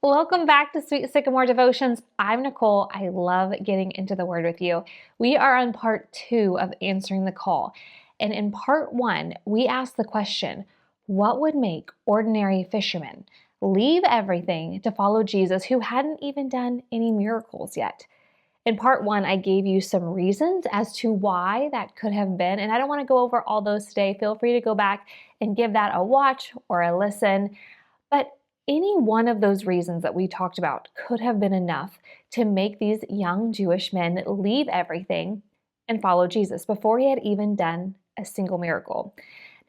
Welcome back to Sweet Sycamore Devotions. I'm Nicole. I love getting into the Word with you. We are on part 2 of answering the call. And in part 1, we asked the question, what would make ordinary fishermen leave everything to follow Jesus who hadn't even done any miracles yet? In part 1, I gave you some reasons as to why that could have been, and I don't want to go over all those today. Feel free to go back and give that a watch or a listen. But any one of those reasons that we talked about could have been enough to make these young Jewish men leave everything and follow Jesus before he had even done a single miracle.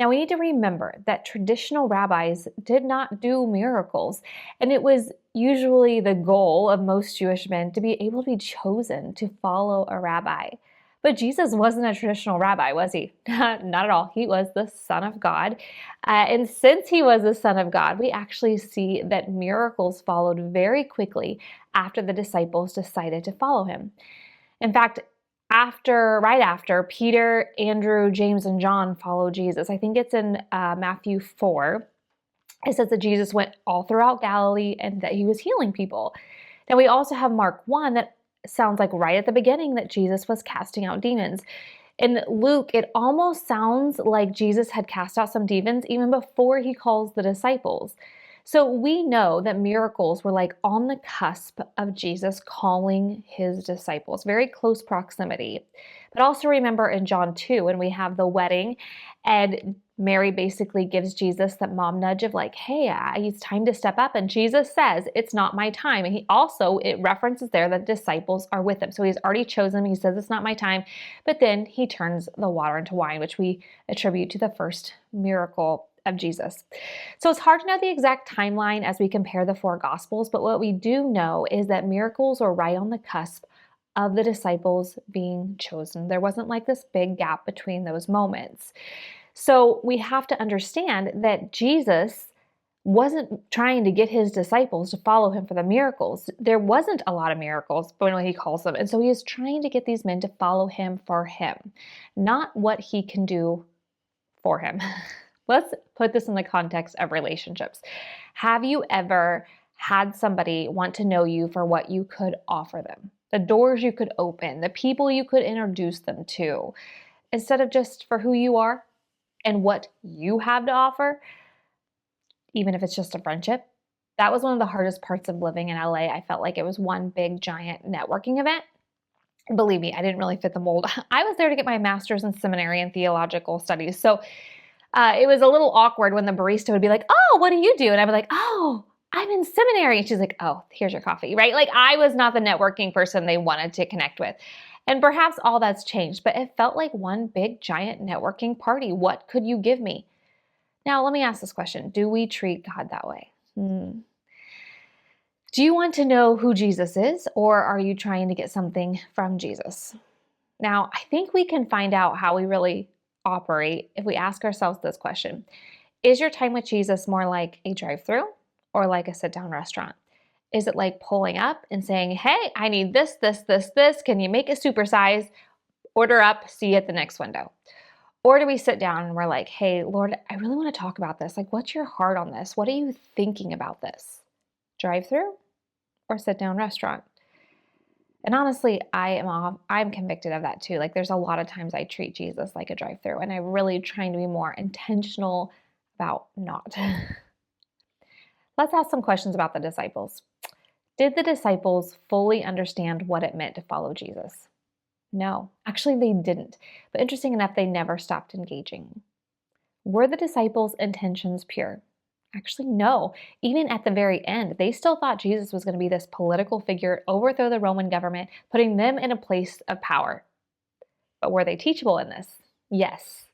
Now we need to remember that traditional rabbis did not do miracles, and it was usually the goal of most Jewish men to be able to be chosen to follow a rabbi. But Jesus wasn't a traditional rabbi, was he? Not at all. He was the Son of God. And since he was the Son of God, we actually see that miracles followed very quickly after the disciples decided to follow him. In fact, right after Peter, Andrew, James, and John followed Jesus, I think it's in Matthew 4, it says that Jesus went all throughout Galilee and that he was healing people. Now we also have Mark 1 that sounds like right at the beginning that Jesus was casting out demons. In Luke, it almost sounds like Jesus had cast out some demons even before he calls the disciples. So we know that miracles were like on the cusp of Jesus calling his disciples, very close proximity. But also remember in John 2, when we have the wedding and Mary basically gives Jesus that mom nudge of like, hey, it's time to step up. And Jesus says, it's not my time. And it references there that disciples are with him. So he's already chosen. He says, it's not my time. But then he turns the water into wine, which we attribute to the first miracle of Jesus. So it's hard to know the exact timeline as we compare the 4 Gospels. But what we do know is that miracles are right on the cusp of the disciples being chosen. There wasn't like this big gap between those moments. So we have to understand that Jesus wasn't trying to get his disciples to follow him for the miracles. There wasn't a lot of miracles when he calls them. And so he is trying to get these men to follow him for him, not what he can do for him. Let's put this in the context of relationships. Have you ever had somebody want to know you for what you could offer them? The doors you could open, the people you could introduce them to, instead of just for who you are and what you have to offer, even if it's just a friendship. That was one of the hardest parts of living in LA. I felt like it was one big, giant networking event. Believe me, I didn't really fit the mold. I was there to get my master's in seminary and theological studies. So it was a little awkward when the barista would be like, oh, what do you do? And I'd be like, oh, I'm in seminary. And she's like, oh, here's your coffee, right? Like I was not the networking person they wanted to connect with. And perhaps all that's changed, but it felt like one big giant networking party. What could you give me? Now, let me ask this question. Do we treat God that way? Do you want to know who Jesus is, or are you trying to get something from Jesus? Now, I think we can find out how we really operate if we ask ourselves this question. Is your time with Jesus more like a drive-through or like a sit-down restaurant? Is it like pulling up and saying, hey, I need this, this, this, this. Can you make it supersize? Order up, see you at the next window. Or do we sit down and we're like, hey, Lord, I really want to talk about this. Like, what's your heart on this? What are you thinking about this? Drive-through or sit-down restaurant? And honestly, I'm convicted of that too. Like there's a lot of times I treat Jesus like a drive-through, and I'm really trying to be more intentional about not. Let's ask some questions about the disciples. Did the disciples fully understand what it meant to follow Jesus? No, actually they didn't. But interesting enough, they never stopped engaging. Were the disciples' intentions pure? Actually, no. Even at the very end, they still thought Jesus was going to be this political figure, overthrow the Roman government, putting them in a place of power. But were they teachable in this? Yes.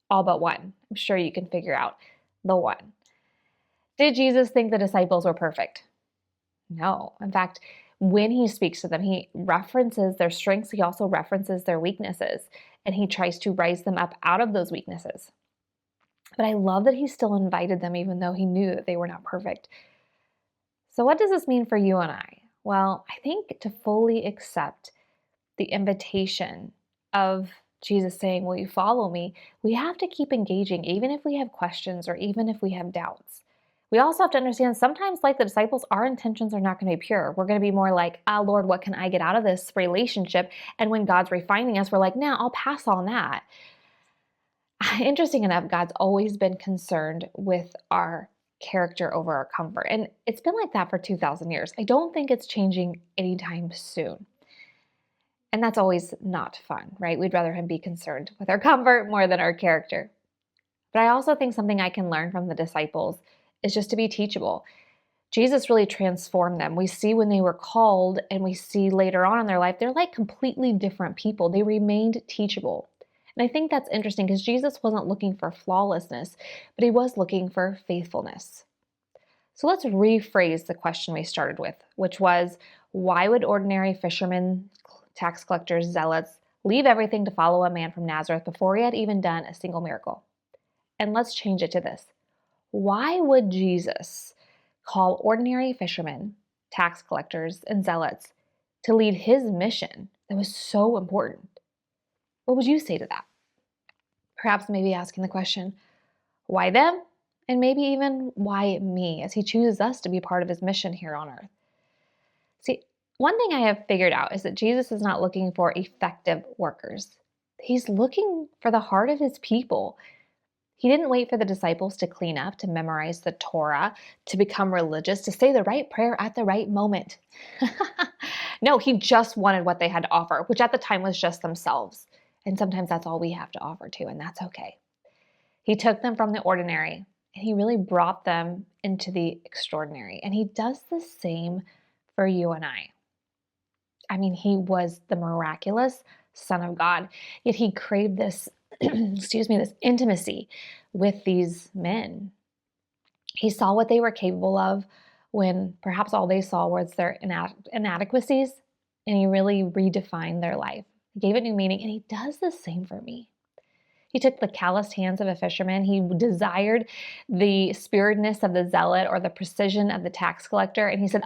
All but one. I'm sure you can figure out the one. Did Jesus think the disciples were perfect? No. In fact, when he speaks to them, he references their strengths. He also references their weaknesses, and he tries to raise them up out of those weaknesses. But I love that he still invited them even though he knew that they were not perfect. So what does this mean for you and I? Well, I think to fully accept the invitation of Jesus saying, will you follow me? We have to keep engaging even if we have questions or even if we have doubts. We also have to understand sometimes, like the disciples, our intentions are not going to be pure. We're going to be more like, Lord, what can I get out of this relationship? And when God's refining us, we're like, nah, I'll pass on that. Interesting enough, God's always been concerned with our character over our comfort. And it's been like that for 2,000 years. I don't think it's changing anytime soon. And that's always not fun, right? We'd rather him be concerned with our comfort more than our character. But I also think something I can learn from the disciples is just to be teachable. Jesus really transformed them. We see when they were called, and we see later on in their life, they're like completely different people. They remained teachable. And I think that's interesting because Jesus wasn't looking for flawlessness, but he was looking for faithfulness. So let's rephrase the question we started with, which was, why would ordinary fishermen, tax collectors, zealots leave everything to follow a man from Nazareth before he had even done a single miracle? And let's change it to this. Why would Jesus call ordinary fishermen, tax collectors, and zealots to lead his mission that was so important? What would you say to that? Perhaps maybe asking the question, why them? And maybe even why me, as he chooses us to be part of his mission here on earth. See, one thing I have figured out is that Jesus is not looking for effective workers. He's looking for the heart of his people. He didn't wait for the disciples to clean up, to memorize the Torah, to become religious, to say the right prayer at the right moment. No, he just wanted what they had to offer, which at the time was just themselves. And sometimes that's all we have to offer too, and that's okay. He took them from the ordinary, and he really brought them into the extraordinary. And he does the same for you and I. I mean, he was the miraculous Son of God, yet he craved this this intimacy with these men. He saw what they were capable of when perhaps all they saw was their inadequacies, and he really redefined their life. He gave it new meaning, and he does the same for me. He took the calloused hands of a fisherman. He desired the spiritedness of the zealot or the precision of the tax collector, and he said,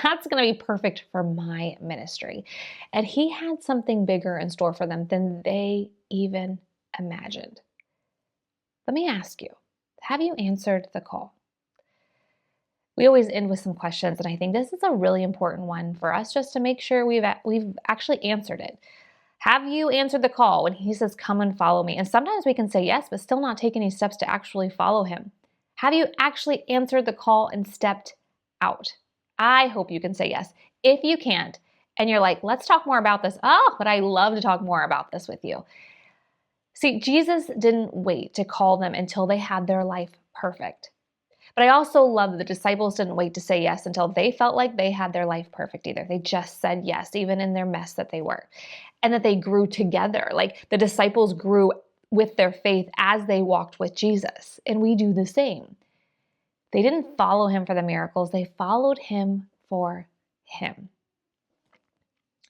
that's going to be perfect for my ministry. And he had something bigger in store for them than they even imagined. Let me ask you, have you answered the call? We always end with some questions, and I think this is a really important one for us just to make sure we've actually answered it. Have you answered the call when he says, come and follow me? And sometimes we can say yes, but still not take any steps to actually follow him. Have you actually answered the call and stepped out? I hope you can say yes. If you can't, and you're like, let's talk more about this. But I love to talk more about this with you. See, Jesus didn't wait to call them until they had their life perfect. But I also love that the disciples didn't wait to say yes until they felt like they had their life perfect either. They just said yes, even in their mess that they were. And that they grew together. Like the disciples grew with their faith as they walked with Jesus. And we do the same. They didn't follow him for the miracles. They followed him for him.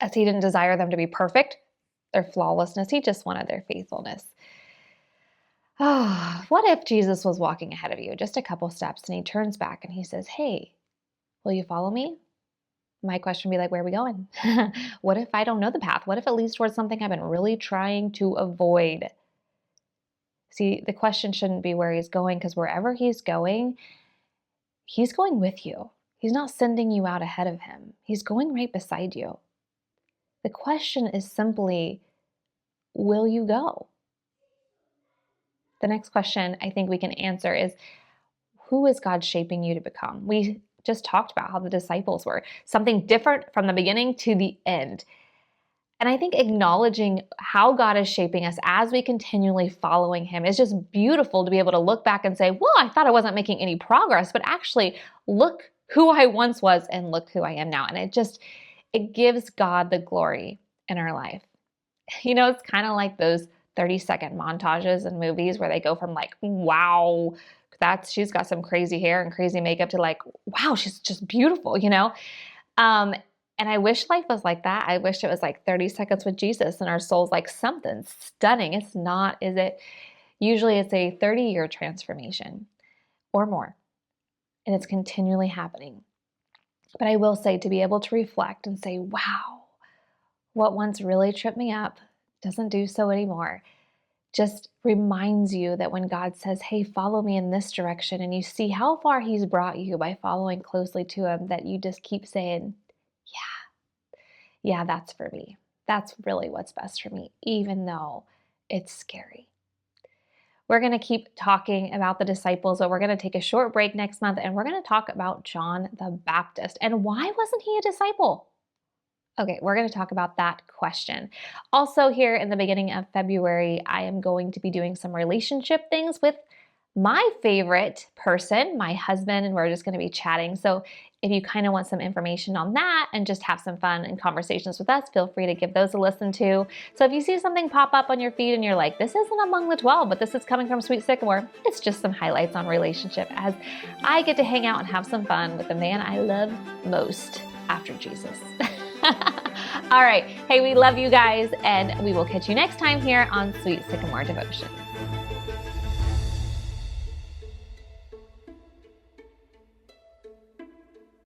As he didn't desire them to be perfect, their flawlessness, he just wanted their faithfulness. What if Jesus was walking ahead of you just a couple steps and he turns back and he says, hey, will you follow me? My question would be like, where are we going? What if I don't know the path? What if it leads towards something I've been really trying to avoid? See, the question shouldn't be where he's going, because wherever he's going with you. He's not sending you out ahead of him. He's going right beside you. The question is simply, will you go? The next question I think we can answer is, who is God shaping you to become? We just talked about how the disciples were something different from the beginning to the end. And I think acknowledging how God is shaping us as we continually following him is just beautiful to be able to look back and say, well, I thought I wasn't making any progress, but actually look who I once was and look who I am now. And it gives God the glory in our life. It's kind of like those 30-second montages in movies where they go from like, wow, she's got some crazy hair and crazy makeup to like, wow, she's just beautiful, And I wish life was like that. I wish it was like 30 seconds with Jesus and our soul's like something stunning. It's not, is it? Usually it's a 30-year transformation or more. And it's continually happening. But I will say, to be able to reflect and say, wow, what once really tripped me up doesn't do so anymore. just reminds you that when God says, hey, follow me in this direction, and you see how far he's brought you by following closely to him, that you just keep saying, yeah, that's for me. That's really what's best for me, even though it's scary. We're going to keep talking about the disciples, but we're going to take a short break next month, and we're going to talk about John the Baptist and why wasn't he a disciple? Okay, we're going to talk about that question. Also, here in the beginning of February, I am going to be doing some relationship things with my favorite person, my husband, and we're just going to be chatting. So if you kind of want some information on that and just have some fun and conversations with us, feel free to give those a listen to. So if you see something pop up on your feed and you're like, this isn't among the 12, but this is coming from Sweet Sycamore, it's just some highlights on relationship as I get to hang out and have some fun with the man I love most after Jesus. All right. Hey, we love you guys, and we will catch you next time here on Sweet Sycamore Devotions.